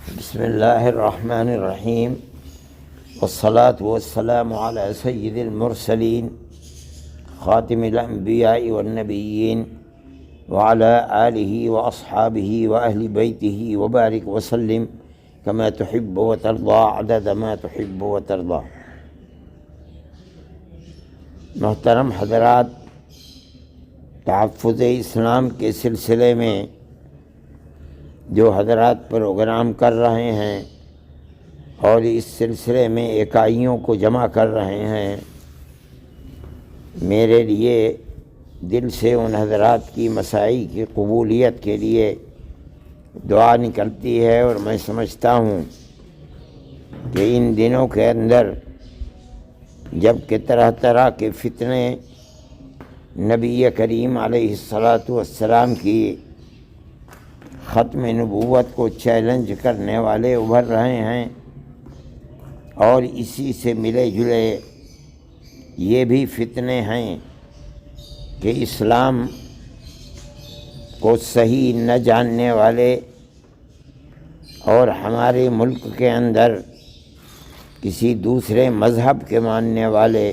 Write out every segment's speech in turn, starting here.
بسم اللہ الرحمن الرحیم والصلاة والسلام علی سید المرسلین خاتم الانبیاء والنبیین وعلی آلہ واصحابہ واہل بیتہ وبارک وسلم کما تحب وترضى عدد ما تحب وترضى۔ محترم حضرات، تحفظ اسلام کے سلسلے میں جو حضرات پروگرام کر رہے ہیں اور اس سلسلے میں اکائیوں کو جمع کر رہے ہیں، میرے لیے دل سے ان حضرات کی مساعی کی قبولیت کے لیے دعا نکلتی ہے، اور میں سمجھتا ہوں کہ ان دنوں کے اندر جب کہ طرح طرح کے فتنے نبی کریم علیہ الصلاۃ والسلام کی ختم نبوت کو چیلنج کرنے والے ابھر رہے ہیں، اور اسی سے ملے جلے یہ بھی فتنے ہیں کہ اسلام کو صحیح نہ جاننے والے اور ہمارے ملک کے اندر کسی دوسرے مذہب کے ماننے والے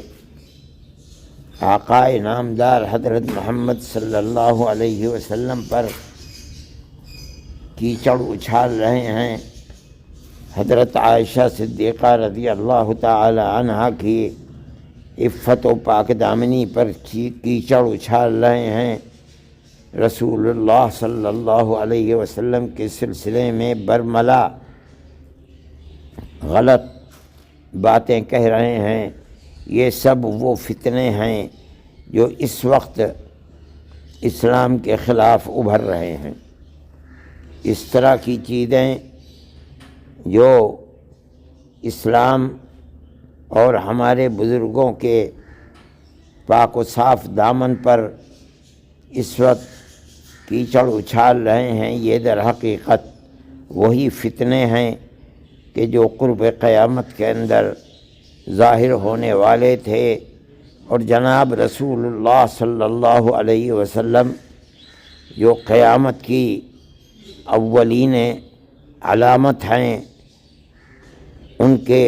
آقائے نامدار حضرت محمد صلی اللہ علیہ وسلم پر کیچڑ اچھال رہے ہیں۔ حضرت عائشہ صدیقہ رضی اللہ تعالی عنہا کی عفت و پاک دامنی پر کیچڑ اچھال رہے ہیں۔ رسول اللہ صلی اللہ علیہ وسلم کے سلسلے میں برملا غلط باتیں کہہ رہے ہیں۔ یہ سب وہ فتنے ہیں جو اس وقت اسلام کے خلاف ابھر رہے ہیں۔ اس طرح کی چیزیں جو اسلام اور ہمارے بزرگوں کے پاک و صاف دامن پر اس وقت کیچڑ اچھال رہے ہیں، یہ در حقیقت وہی فتنے ہیں کہ جو قرب قیامت کے اندر ظاہر ہونے والے تھے، اور جناب رسول اللہ صلی اللہ علیہ وسلم جو قیامت کی اولین علامت ہیں، ان کے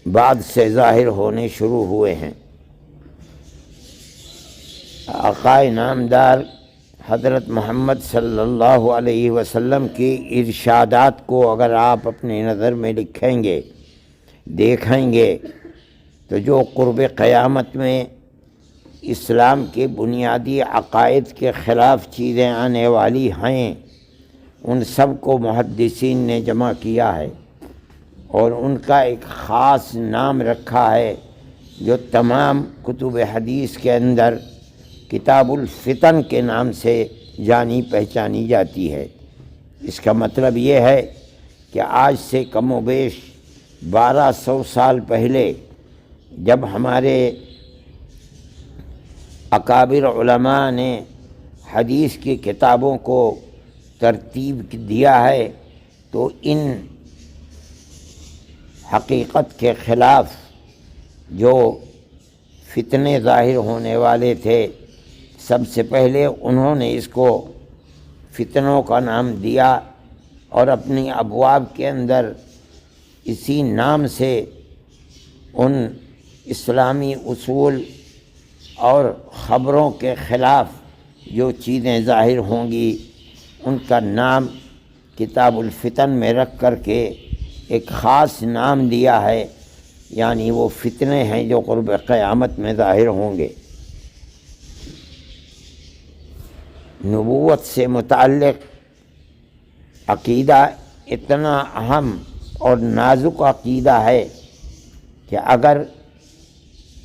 بعد سے ظاہر ہونے شروع ہوئے ہیں۔ آقائے نامدار حضرت محمد صلی اللہ علیہ وسلم کی ارشادات کو اگر آپ اپنی نظر میں لکھیں گے، دیکھیں گے، تو جو قرب قیامت میں اسلام کے بنیادی عقائد کے خلاف چیزیں آنے والی ہیں، ان سب کو محدثین نے جمع کیا ہے، اور ان کا ایک خاص نام رکھا ہے جو تمام کتب حدیث کے اندر کتاب الفتن کے نام سے جانی پہچانی جاتی ہے۔ اس کا مطلب یہ ہے کہ آج سے کم و بیش 1200 سال پہلے جب ہمارے اکابر علماء نے حدیث کی کتابوں کو ترتیب دیا ہے، تو ان حقیقت کے خلاف جو فتنے ظاہر ہونے والے تھے، سب سے پہلے انہوں نے اس کو فتنوں کا نام دیا، اور اپنی ابواب کے اندر اسی نام سے ان اسلامی اصول اور خبروں کے خلاف جو چیزیں ظاہر ہوں گی، ان کا نام کتاب الفتن میں رکھ کر کے ایک خاص نام دیا ہے، یعنی وہ فتنے ہیں جو قرب قیامت میں ظاہر ہوں گے۔ نبوت سے متعلق عقیدہ اتنا اہم اور نازک عقیدہ ہے کہ اگر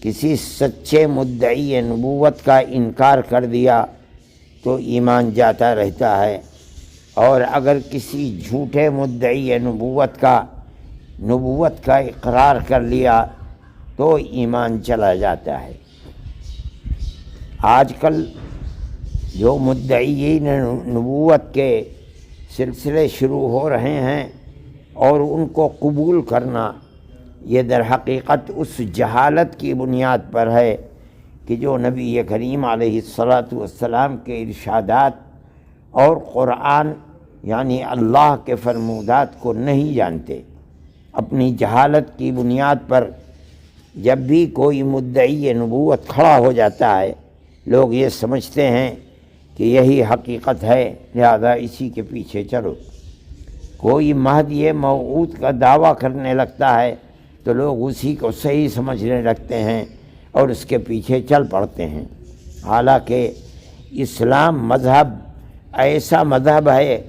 کسی سچے مدعی نبوت کا انکار کر دیا تو ایمان جاتا رہتا ہے، اور اگر کسی جھوٹے مدعی نبوت کا اقرار کر لیا تو ایمان چلا جاتا ہے۔ آج کل جو مدعیین نبوت کے سلسلے شروع ہو رہے ہیں، اور ان کو قبول کرنا، یہ در حقیقت اس جہالت کی بنیاد پر ہے کہ جو نبی کریم علیہ الصلاۃ والسلام کے ارشادات اور قرآن یعنی اللہ کے فرمودات کو نہیں جانتے۔ اپنی جہالت کی بنیاد پر جب بھی کوئی مدعی نبوت کھڑا ہو جاتا ہے، لوگ یہ سمجھتے ہیں کہ یہی حقیقت ہے، لہذا اسی کے پیچھے چلو۔ کوئی مہدی موعود کا دعویٰ کرنے لگتا ہے تو لوگ اسی کو صحیح سمجھنے لگتے ہیں اور اس کے پیچھے چل پڑتے ہیں، حالانکہ اسلام مذہب ایسا مذہب ہے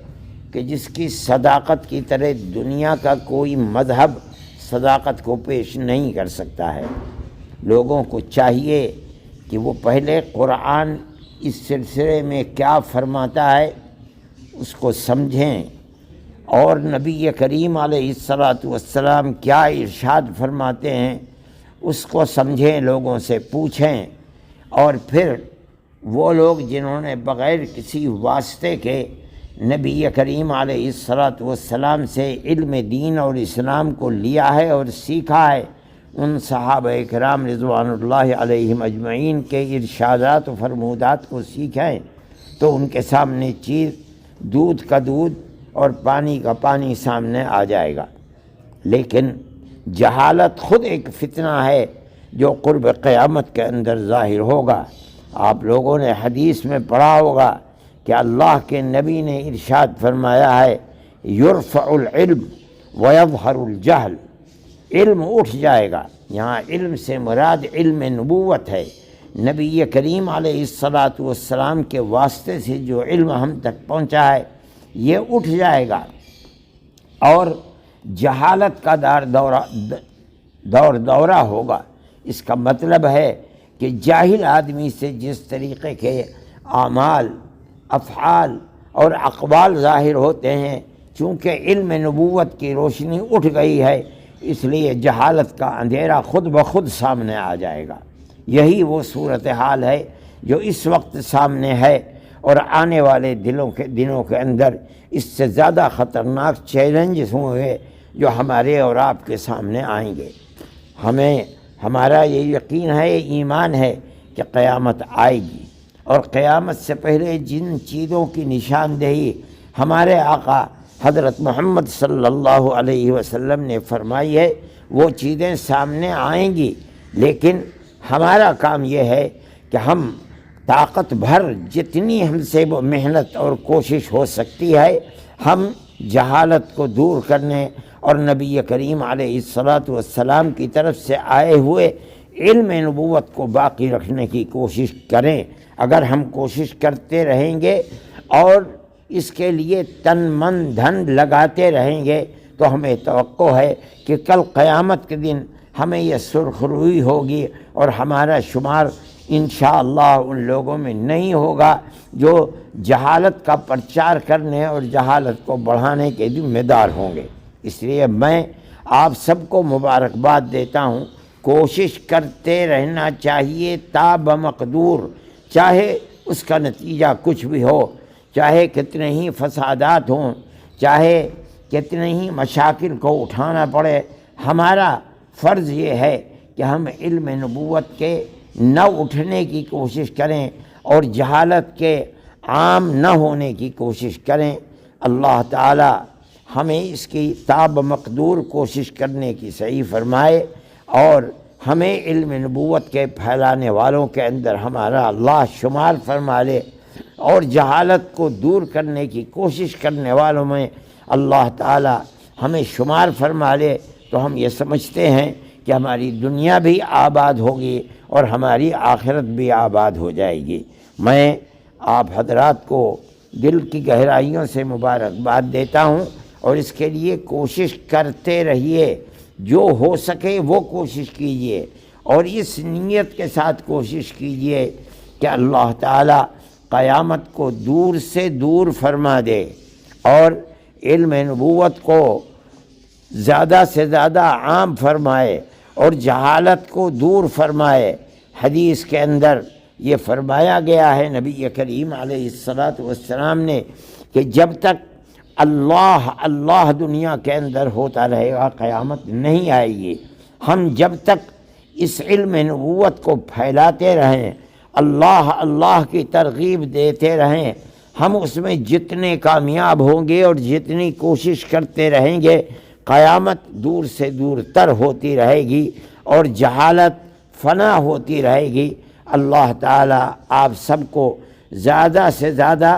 کہ جس کی صداقت کی طرح دنیا کا کوئی مذہب صداقت کو پیش نہیں کر سکتا ہے۔ لوگوں کو چاہیے کہ وہ پہلے قرآن اس سلسلے میں کیا فرماتا ہے اس کو سمجھیں، اور نبی کریم علیہ السلام کیا ارشاد فرماتے ہیں اس کو سمجھیں، لوگوں سے پوچھیں، اور پھر وہ لوگ جنہوں نے بغیر کسی واسطے کے نبی کریم علیہ السلام سے علم دین اور اسلام کو لیا ہے اور سیکھا ہے، ان صحابہ کرام رضوان اللہ علیہم اجمعین کے ارشادات و فرمودات کو سیکھیں تو ان کے سامنے چیز دودھ کا دودھ اور پانی کا پانی سامنے آ جائے گا۔ لیکن جہالت خود ایک فتنہ ہے جو قرب قیامت کے اندر ظاہر ہوگا۔ آپ لوگوں نے حدیث میں پڑھا ہوگا کہ اللہ کے نبی نے ارشاد فرمایا ہے، یرفع العلم ویظہر الجہل، علم اٹھ جائے گا۔ یہاں علم سے مراد علم نبوت ہے، نبی کریم علیہ السلام کے واسطے سے جو علم ہم تک پہنچا ہے یہ اٹھ جائے گا، اور جہالت کا دورہ ہوگا۔ اس کا مطلب ہے کہ جاہل آدمی سے جس طریقے کے اعمال، افعال اور اقوال ظاہر ہوتے ہیں، چونکہ علم نبوت کی روشنی اٹھ گئی ہے اس لیے جہالت کا اندھیرا خود بخود سامنے آ جائے گا۔ یہی وہ صورتحال ہے جو اس وقت سامنے ہے، اور آنے والے دنوں کے اندر اس سے زیادہ خطرناک چیلنجز ہوں گے جو ہمارے اور آپ کے سامنے آئیں گے۔ ہمارا یہ یقین ہے، ایمان ہے کہ قیامت آئے گی، اور قیامت سے پہلے جن چیزوں کی نشاندہی ہمارے آقا حضرت محمد صلی اللہ علیہ وسلم نے فرمائی ہے وہ چیزیں سامنے آئیں گی، لیکن ہمارا کام یہ ہے کہ ہم طاقت بھر جتنی ہم سے وہ محنت اور کوشش ہو سکتی ہے ہم جہالت کو دور کرنے اور نبی کریم علیہ السلام کی طرف سے آئے ہوئے علم نبوت کو باقی رکھنے کی کوشش کریں۔ اگر ہم کوشش کرتے رہیں گے اور اس کے لیے تن من دھن لگاتے رہیں گے تو ہمیں توقع ہے کہ کل قیامت کے دن ہمیں یہ سرخ روئی ہوگی اور ہمارا شمار انشاءاللہ ان لوگوں میں نہیں ہوگا جو جہالت کا پرچار کرنے اور جہالت کو بڑھانے کے ذمہ دار ہوں گے۔ اس لیے میں آپ سب کو مبارکباد دیتا ہوں، کوشش کرتے رہنا چاہیے تا بمقدور، چاہے اس کا نتیجہ کچھ بھی ہو، چاہے کتنے ہی فسادات ہوں، چاہے کتنے ہی مشاکل کو اٹھانا پڑے، ہمارا فرض یہ ہے کہ ہم علم نبوت کے نہ اٹھنے کی کوشش کریں اور جہالت کے عام نہ ہونے کی کوشش کریں۔ اللہ تعالی ہمیں اس کی تاب مقدور کوشش کرنے کی صحیح فرمائے، اور ہمیں علم نبوت کے پھیلانے والوں کے اندر ہمارا اللہ شمار فرما لے، اور جہالت کو دور کرنے کی کوشش کرنے والوں میں اللہ تعالی ہمیں شمار فرما لے، تو ہم یہ سمجھتے ہیں کہ ہماری دنیا بھی آباد ہوگی اور ہماری آخرت بھی آباد ہو جائے گی۔ میں آپ حضرات کو دل کی گہرائیوں سے مبارکباد دیتا ہوں، اور اس کے لیے کوشش کرتے رہیے، جو ہو سکے وہ کوشش کیجیے، اور اس نیت کے ساتھ کوشش کیجیے کہ اللہ تعالی قیامت کو دور سے دور فرما دے اور علم نبوت کو زیادہ سے زیادہ عام فرمائے اور جہالت کو دور فرمائے۔ حدیث کے اندر یہ فرمایا گیا ہے نبی کریم علیہ السلام نے کہ جب تک اللہ دنیا کے اندر ہوتا رہے گا قیامت نہیں آئے گی۔ ہم جب تک اس علم نبوت کو پھیلاتے رہیں، اللہ کی ترغیب دیتے رہیں، ہم اس میں جتنے کامیاب ہوں گے اور جتنی کوشش کرتے رہیں گے، قیامت دور سے دور تر ہوتی رہے گی اور جہالت فنا ہوتی رہے گی۔ اللہ تعالیٰ آپ سب کو زیادہ سے زیادہ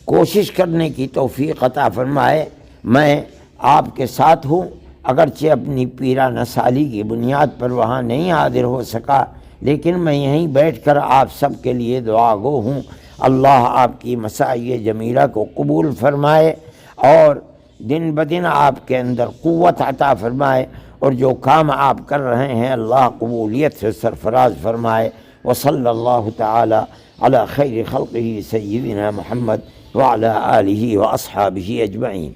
کوشش کرنے کی توفیق عطا فرمائے۔ میں آپ کے ساتھ ہوں، اگرچہ اپنی پیرانہ سالی کی بنیاد پر وہاں نہیں حاضر ہو سکا، لیکن میں یہیں بیٹھ کر آپ سب کے لیے دعا گو ہوں۔ اللہ آپ کی مساعی جمیلہ کو قبول فرمائے اور دن بدن آپ کے اندر قوت عطا فرمائے، اور جو کام آپ کر رہے ہیں اللہ قبولیت سے سرفراز فرمائے۔ وصلی اللہ تعالی علی خیر خلقہ سیدنا محمد وعلی آلہ واصحابہ اجمعین۔